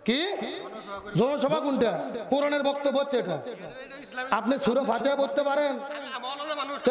কি জনসভা কোনটা? কোরআনের বক্তব্য হচ্ছে এটা। আপনি সূরা ফাতিহা পড়তে পারেন?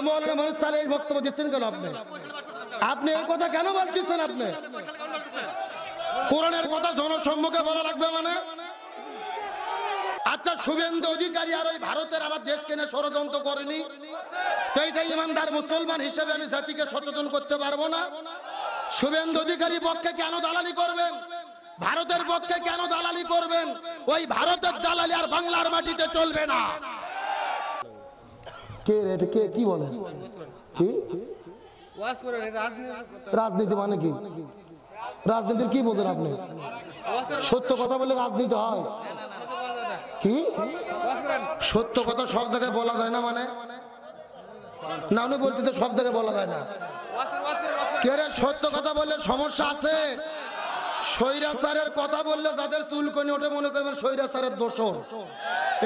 মৌলানা মানুষ তাহলে এই বক্তব্য দিচ্ছেন কেন আপনি? আপনি এই কথা কেন বলতেছেন? আপনি কোরআনের কথা জনসম্মুখে বলা লাগবে মানে? আচ্ছা, শুভেন্দু অধিকারী আর ওই ভারতের আমার দেশকে নিয়ে ষড়যন্ত্র করেনি? তো এইটা ইমানদার মুসলমান হিসেবে আমি জাতিকে সচেতন করতে পারবো না? শুভেন্দু অধিকারী পক্ষে কেন দালালি করবেন? ভারতের পক্ষে কেন দালালি করবেন? ওই ভারতের দালালি আর বাংলার মাটিতে চলবে না। কে রে? কে কি বলে? কি রাজনীতি মানে কি? রাজনীতির কি বোঝেন আপনি? সত্য কথা বলে রাজনীতি হয়? কি সত্য কথা সব জায়গায় বলা যায় না মানে? না, উনি বলতেছে সব জায়গায় বলা যায় না। কে রে? সত্য কথা বললে সমস্যা আছে। স্বৈরাচারের কথা বললে যাদের চুলকনি ওঠে মনে করবেন স্বৈরাচারের দোষর।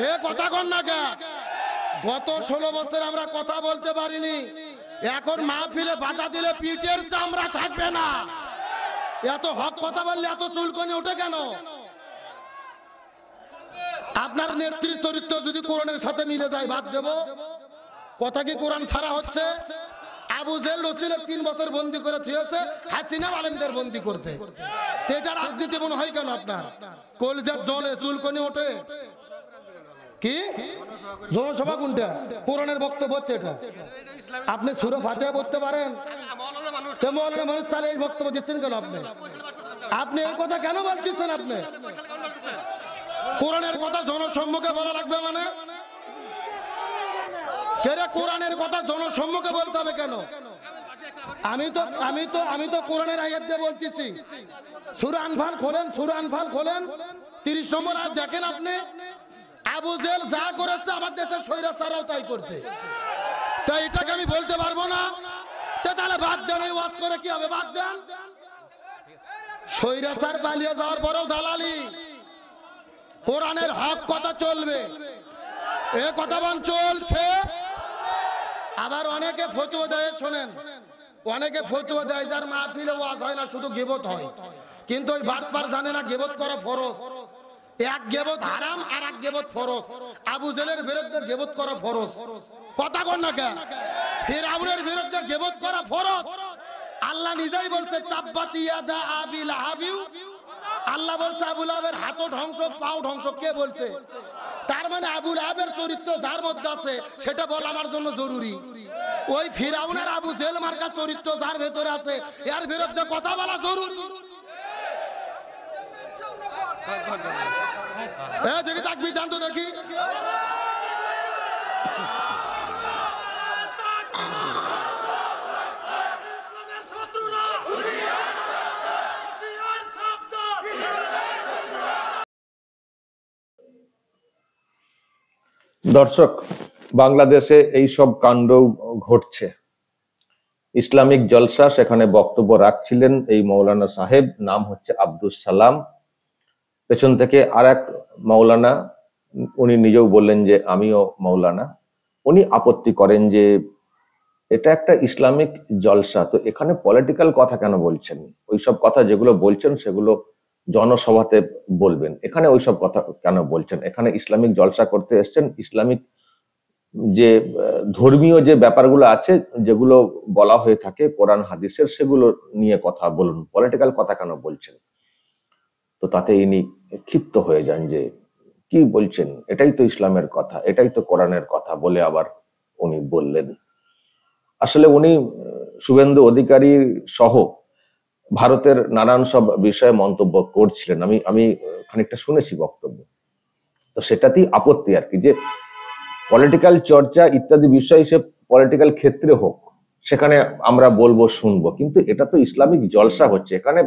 এ কথা কন না কে? গত 16 বছর আমরা কথা বলতে পারিনি, এখন মাহফিলে বাধা দিলে পিঠের চামড়া থাকবে না। এত হক কথা বললে এত চুলকনি ওঠে কেন? আপনার নেত্রী চরিত্র যদি কোরআনের সাথে মিলে যায় বাদ দেব। কথা কি কোরআন ছাড়া হচ্ছে? আবু জেল রসুলের 3 বছর বন্দী করে থিয়েছে, হাসিনা আলেমদের বন্দী করছে। এটা রাজনীতি মনে হয় কেন আপনার? কলজার জলে চুলকনি ওঠে। কি জনসভা কোনটা? কোরআনের বক্তব্য হচ্ছে এটা। আপনি সূরা ফাতিহা পড়তে পারেন? মৌলানা মানুষ তাহলে এই বক্তব্য দিচ্ছেন কেন আপনি? আপনি এই কথা কেন বলতেছেন? আপনি কোরআনের কথা জনসম্মুখে বলা লাগবে মানে? কোরআনের কথা জনসম্মুখে বলতে হবে কেন? আমি তো কোরআনের আয়াত দিয়ে বলতেছি। সূরা আনফাল খোলেন, সূরা আনফাল খোলেন, 30 নম্বর আয়াত দেখেন আপনি। আবু জেল যা করেছে আমার দেশের স্বৈরাচারও তাই করছে। তাই এটাকে আমি বলতে পারবো না। তাহলে বাদ দেন, এই ওয়াজ করে কি হবে? বাদ দেন। স্বৈরাচার পালিয়ে যাওয়ার পরেও দালালি। কোরআনের হক কথা চলবে, এ কথা বান চলছে। আবার অনেকে ফতোয়া দেয়, শোনেন, অনেকে ফতোয়া দেয় যার মাহফিলে ওয়াজ হয় না, শুধু গীবত হয়। কিন্তু ওই বাটপার জানে না গীবত করা ফরজ। এক গীবত হারাম আর এক গীবত ফরজ। আবু জেলের বিরুদ্ধে গীবত করা ফরজ। কথা কন না কেন? ফিরআউনের বিরুদ্ধে গীবত করা ফরজ। আল্লাহ নিজেই বলছে তাব্বাত ইয়াদা আবি লাহাবিউ। আল্লাহ বলছে আবু লাহাবের হাতও ধ্বংস, পাও ধ্বংস। কে বলছে? তার মানে আবু লাহাবের চরিত্র যার মধ্যে আছে সেটা বলা আমার জন্য জরুরি। ওই ফিরআউনের আবু জেল মার্কা চরিত্র যার ভেতরে আছে এর বিরুদ্ধে কথা বলা জরুরি। দেখি তাকবীর দেন তো দেখি। দর্শক, বাংলাদেশে এই সব কাণ্ড ঘটছে। ইসলামিক জলসা, সেখানে বক্তব্য রাখছিলেন এই মৌলানা সাহেব, নাম হচ্ছে আব্দুস সালাম। পেছন থেকে আর এক মৌলানা, উনি নিজেও বললেন যে আমিও মৌলানা। উনি আপত্তি করেন যে এটা একটা ইসলামিক জলসা, তো এখানে পলিটিক্যাল কথা কেন বলছেন? ওইসব কথা যেগুলো বলছেন সেগুলো জনসভাতে বলবেন, এখানে ওইসব কথা কেন বলছেন? এখানে ইসলামিক জলসা করতে এসছেন, ইসলামিক যে ধর্মীয় যে ব্যাপারগুলো আছে যেগুলো বলা হয়ে থাকে কোরআন হাদিসের, সেগুলো নিয়ে কথা বলুন, পলিটিক্যাল কথা কেন বলছেন? তো তাতে ইনি ক্ষিপ্ত হয়ে যান যে কি বলছেন, এটাই তো ইসলামের কথা, এটাই তো কোরআনের কথা বলে আবার উনি বললেন। আসলে উনি শুভেন্দু অধিকারী সহ ভারতের নানান সব বিষয়ে মন্তব্য করছিলেন। আমি খানিকটা শুনেছি বক্তব্য, তো সেটাতেই আপত্তি আর কি, যে পলিটিক্যাল চর্চা ইত্যাদি বিষয় সে পলিটিক্যাল ক্ষেত্রে হোক, সেখানে আমরা বলবো, শুনবো, কিন্তু এটা তো ইসলামিক জলসা হচ্ছে, এখানে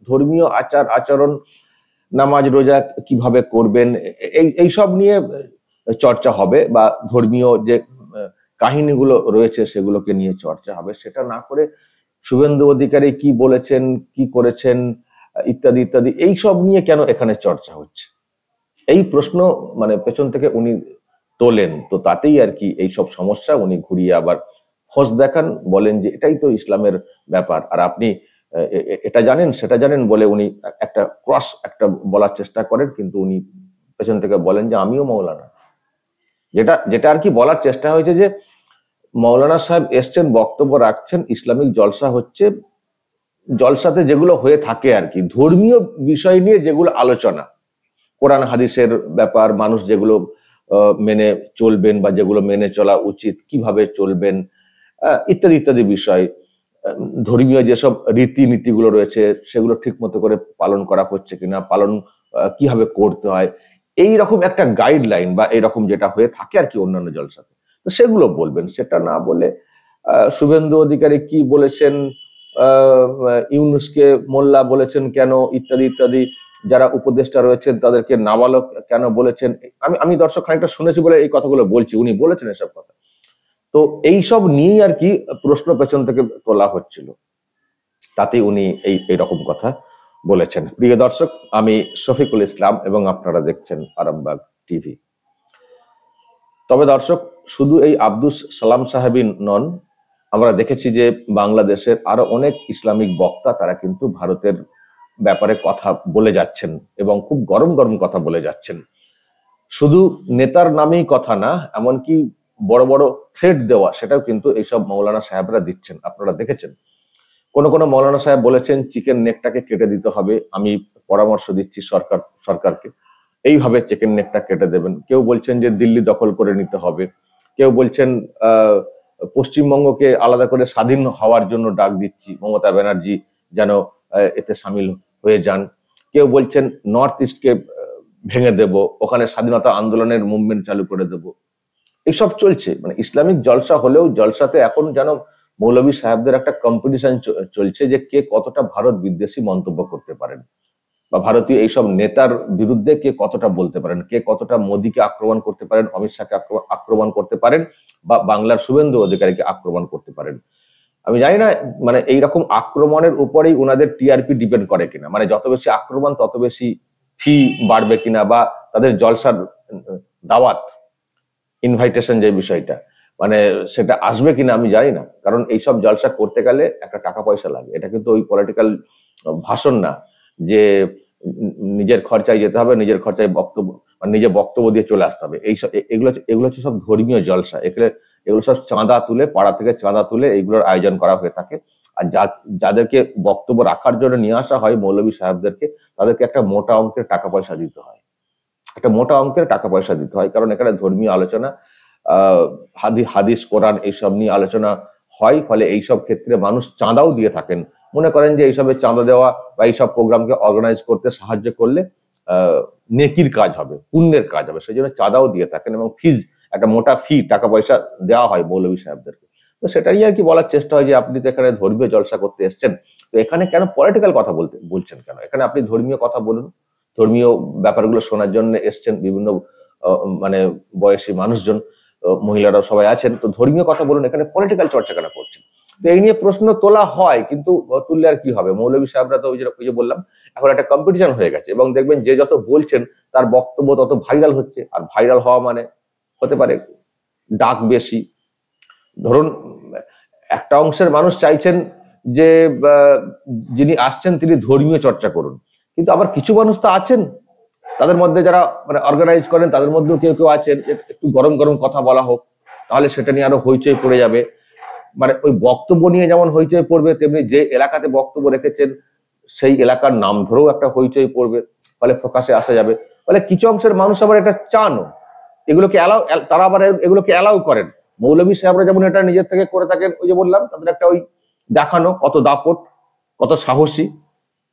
ধর্মীয় আচার আচরণ, নামাজ রোজা কিভাবে করবেন এই সব নিয়ে চর্চা হবে, বা ধর্মীয় যে কাহিনীগুলো রয়েছে সেগুলোকে নিয়ে চর্চা হবে। সেটা না করে শুভেন্দু অধিকারী কি বলেছেন, কি করেছেন ইত্যাদি ইত্যাদি এইসব নিয়ে কেন এখানে চর্চা হচ্ছে, এই প্রশ্ন মানে পেছন থেকে উনি তোলেন। তো তাতেই আর কি এইসব সমস্যা উনি ঘুরিয়ে আবার ফস দেখান, বলেন যে এটাই তো ইসলামের ব্যাপার, আর আপনি এটা জানেন সেটা জানেন বলে উনি একটা ক্রস একটা বলার চেষ্টা করেন, কিন্তু উনি পেছন থেকে বলেন যে আমিও মৌলানা। যেটা যেটা আর কি বলার চেষ্টা হয়েছে যে মৌলানা সাহেব এসছেন, বক্তব্য রাখছেন, ইসলামিক জলসা হচ্ছে, জলসাতে যেগুলো হয়ে থাকে আর কি ধর্মীয় বিষয় নিয়ে যেগুলো আলোচনা, কোরআন হাদিসের ব্যাপার, মানুষ যেগুলো মেনে চলবেন বা যেগুলো মেনে চলা উচিত, কিভাবে চলবেন, ইত্যাদি ইত্যাদি বিষয়, ধর্মীয় যেসব রীতিনীতিগুলো রয়েছে সেগুলো ঠিক মতো করে পালন করা হচ্ছে কিনা, পালন কিভাবে করতে হয়, এই রকম একটা গাইডলাইন বা এইরকম যেটা হয়ে থাকে আর কি অন্যান্য জলসাতে, তো সেগুলো বলবেন। সেটা না বলে শুভেন্দু অধিকারী কি বলেছেন, ইউনুসকে মোল্লা বলেছেন কেন, ইত্যাদি ইত্যাদি, যারা উপদেষ্টা রয়েছেন তাদেরকে নাবালক কেন বলেছেন, আমি দর্শক খানিকটা শুনেছি বলে এই কথাগুলো বলছি, উনি বলেছেন এসব কথা। তো এইসব নিয়েই আর কি প্রশ্ন পেছন থেকে তোলা হচ্ছিল, তাতে উনি এইরকম কথা বলেছেন। প্রিয় দর্শক, আমি শফিকুল ইসলাম এবং আপনারা দেখছেন আরামবাগ টিভি। তবে দর্শক, শুধু এই আব্দুস সালাম সাহেবই নন, আমরা দেখেছি যে বাংলাদেশের আরো অনেক ইসলামিক বক্তা তারা কিন্তু ভারতের ব্যাপারে কথা বলে যাচ্ছেন এবং খুব গরম গরম কথা বলে যাচ্ছেন। শুধু নেতার নামেই কথা না, এমনকি বড় বড় থ্রেট দেওয়া সেটাও কিন্তু এইসব মৌলানা সাহেবরা দিচ্ছেন। আপনারা দেখেছেন কোন কোন মৌলানা সাহেব বলেছেন চিকেন নেকটাকে কেটে দিতে হবে, আমি পরামর্শ দিচ্ছি সরকারকে, এইভাবে চিকেন নেকটা কেটে দেবেন। কেউ বলছেন যে দিল্লি দখল করে নিতে হবে, কেউ বলছেন পশ্চিমবঙ্গকে আলাদা করে স্বাধীন হওয়ার জন্য ডাক দিচ্ছি, মমতা ব্যানার্জি যেন এতে সামিল হয়ে যান। কেউ বলছেন নর্থ ইস্টকে ভেঙে দেব, ওখানে স্বাধীনতা আন্দোলনের মুভমেন্ট চালু করে দেব। এইসব চলছে, মানে ইসলামিক জলসা হলেও জলসাতে এখন যেন মৌলভী সাহেবদের একটা কম্পিটিশন চলছে যে কে কতটা ভারত বিদ্বেষী মন্তব্য করতে পারেন, বা ভারতীয় এইসব নেতার বিরুদ্ধে কে কতটা বলতে পারেন, কে কতটা মোদীকে আক্রমণ করতে পারেন, অমিত শাহকে আক্রমণ করতে পারেন, বা বাংলার শুভেন্দু অধিকারীকে আক্রমণ করতে পারেন। আমি জানি না মানে এইরকম আক্রমণের উপরেই ওনাদের টিআরপি ডিপেন্ড করে কিনা, মানে যত বেশি আক্রমণ তত বেশি ফি বাড়বে কিনা, বা তাদের জলসার দাওয়াত ইনভাইটেশন যে বিষয়টা মানে সেটা আসবে কিনা আমি জানি না। কারণ এইসব জলসা করতে গেলে একটা টাকা পয়সা লাগে, এটা কিন্তু ওই পলিটিক্যাল ভাষণ না যে নিজের খরচায় যেতে হবে, নিজের খরচায় বক্তব্য মানে নিজে বক্তব্য দিয়ে চলে আসতে হবে। এইসব এগুলো হচ্ছে সব ধর্মীয় জলসা, এগুলো সব চাঁদা তুলে, পাড়া থেকে চাঁদা তুলে এইগুলোর আয়োজন করা হয়ে থাকে। আর যাদেরকে বক্তব্য রাখার জন্য নিয়ে আসা হয় মৌলভী সাহেবদেরকে, তাদেরকে একটা মোটা অঙ্কের টাকা পয়সা দিতে হয়, একটা মোটা অঙ্কের টাকা পয়সা দিতে হয়, কারণ এখানে ধর্মীয় আলোচনা, হাদিস কোরআন এইসব নিয়ে আলোচনা হয়। ফলে এইসব ক্ষেত্রে মানুষ চাঁদাও দিয়ে থাকেন, মনে করেন যে এইসবে চাঁদা দেওয়া বা এইসব প্রোগ্রামকে অর্গানাইজ করতে সাহায্য করলে নেকির কাজ হবে, পুণ্যের কাজ হবে, সেই জন্য চাঁদাও দিয়ে থাকেন এবং ফিজ, একটা মোটা ফি টাকা পয়সা দেওয়া হয় মৌলভী সাহেবদেরকে। তো সেটাই আর কি বলার চেষ্টা হয় যে আপনি তো এখানে ধর্মীয় জলসা করতে এসছেন, তো এখানে কেন পলিটিক্যাল কথা বলছেন কেন, এখানে আপনি ধর্মীয় কথা বলুন, ধর্মীয় ব্যাপারগুলো শোনার জন্য এসছেন, বিভিন্ন মানে বয়সী মানুষজন, মহিলারাও সবাই আছেন, তো ধর্মীয় কথা বলুন, এখানে পলিটিক্যাল চর্চা কেন করছেন। তো এই নিয়ে প্রশ্ন তোলা হয়, কিন্তু তুললে আর কি হবে, মৌলভী সাহেবরা তো ওই যে বললাম এখন একটা কম্পিটিশন হয়ে গেছে, এবং দেখবেন যে যত বলছেন তার বক্তব্য তত ভাইরাল হচ্ছে, আর ভাইরাল হওয়া মানে হতে পারে ডাক বেশি। ধরুন একটা অংশের মানুষ চাইছেন যে যিনি আসছেন তিনি ধর্মীয় চর্চা করুন, কিন্তু আবার কিছু মানুষ তো আছেন তাদের মধ্যে যারা মানে অর্গানাইজ করেন, তাদের মধ্যেও কেউ কেউ আছেন একটু গরম গরম কথা বলা হোক, তাহলে সেটা নিয়ে আরো হইচই পড়ে যাবে। মানে ওই বক্তব্য নিয়ে যেমন হইচই পড়বে, তেমনি যে এলাকাতে বক্তব্য রেখেছেন সেই এলাকার নাম ধরেও একটা হইচই পড়বে, ফলে প্রকাশে আসা যাবে। ফলে কিছু অংশের মানুষ আবার এটা চানও, এগুলোকে তারা আবার এগুলোকে অ্যালাউ করেন। মৌলভী সাহেবরা যেমন এটা নিজের থেকে করে থাকেন, ওই যে বললাম তাদের একটা ওই দেখানো কত দাপট, কত সাহসী,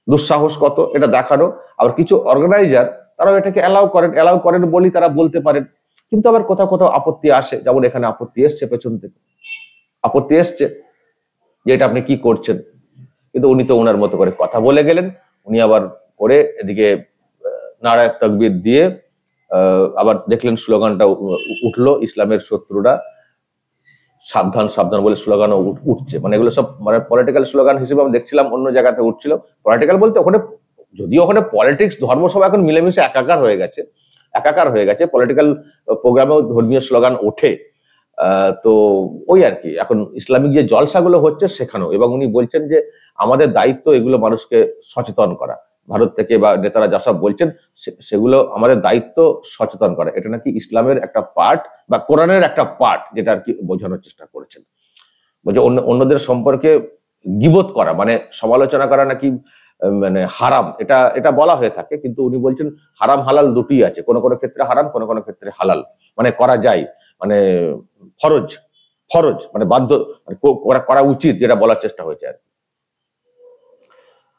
দুঃসাহস কত, এটা দেখানো। আবার কিছু অর্গানাইজার তারাও এটাকে অ্যালাউ করেন বলি তারা বলতে পারেন, কিন্তু আবার কোথাও কোথাও আপত্তি আসে, যেমন এখানে আপত্তি এসছে, পেছন থেকে আপত্তি এসছে যে এটা আপনি কি করছেন, কিন্তু উনি তো ওনার মতো করে কথা বলে গেলেন। উনি আবার পরে এদিকে নারায়ে তাকবীর দিয়ে আবার দেখলেন স্লোগানটা উঠলো, ইসলামের শত্রুরা সাবধান সাবধান বলে স্লোগানও উঠছে। মানে এগুলো সব মানে পলিটিক্যাল স্লোগান হিসেবে আমি দেখছিলাম অন্য জায়গাতে উঠছিল। পলিটিক্যাল বলতে ওখানে, যদিও ওখানে পলিটিক্স ধর্ম সব এখন মিলেমিশে একাকার হয়ে গেছে, পলিটিক্যাল প্রোগ্রামেও ধর্মীয় স্লোগান ওঠে, তো ওই আর কি, এখন ইসলামিক যে জলসাগুলো হচ্ছে সেখানেও, এবং উনি বলছেন যে আমাদের দায়িত্ব এগুলো মানুষকে সচেতন করা, ভারত থেকে বা নেতারা যা সব বলছেন সেগুলো আমাদের দায়িত্ব সচেতন করা, এটা নাকি ইসলামের একটা পার্ট বা কোরআনের একটা পার্ট, যেটা আর কি বোঝানোর চেষ্টা করেছেন। বলছে অন্যদের সম্পর্কে গীবত করা মানে সমালোচনা করা নাকি মানে হারাম, এটা এটা বলা হয়ে থাকে, কিন্তু উনি বলছেন হারাম হালাল দুটোই আছে, কোনো কোনো ক্ষেত্রে হারাম, কোনো কোনো ক্ষেত্রে হালাল, মানে করা যায়, মানে ফরজ ফরজ মানে বাধ্য, মানে করা উচিত, যেটা বলার চেষ্টা হয়েছে আর কি।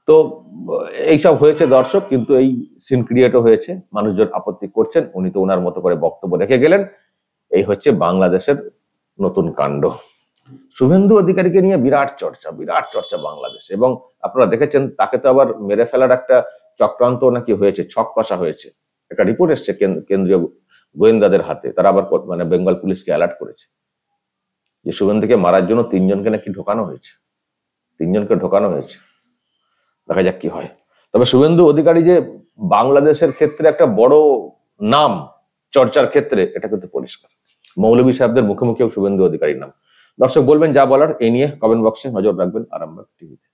তো এইসব হয়েছে দর্শক, কিন্তু এই সিন ক্রিয়েটও হয়েছে, মানুষজন আপত্তি করছেন, উনি তো ওনার মতো করে বক্তব্য রেখে গেলেন। এই হচ্ছে বাংলাদেশের নতুন কাণ্ড। শুভেন্দু অধিকারীকে নিয়ে বিরাট চর্চা বাংলাদেশে, এবং আপনারা দেখেছেন তাকে তো আবার মেরে ফেলার একটা চক্রান্ত নাকি হয়েছে, ছক কষা হয়েছে, একটা রিপোর্ট এসছে কেন্দ্রীয় গোয়েন্দাদের হাতে, তারা আবার মানে বেঙ্গল পুলিশকে অ্যালার্ট করেছে যে শুভেন্দুকে মারার জন্য তিনজনকে নাকি ঢোকানো হয়েছে, দেখা যাক কি হয়। তবে শুভেন্দু অধিকারী যে বাংলাদেশের ক্ষেত্রে একটা বড় নাম চর্চার ক্ষেত্রে, এটা কিন্তু পরিষ্কার, মৌলভী সাহেবদের মুখে মুখেও শুভেন্দু অধিকারীর নাম। দর্শক বলবেন যা বলার এই নিয়ে কমেন্ট বক্সে, নজর রাখবেন আরামবাগ টিভিতে।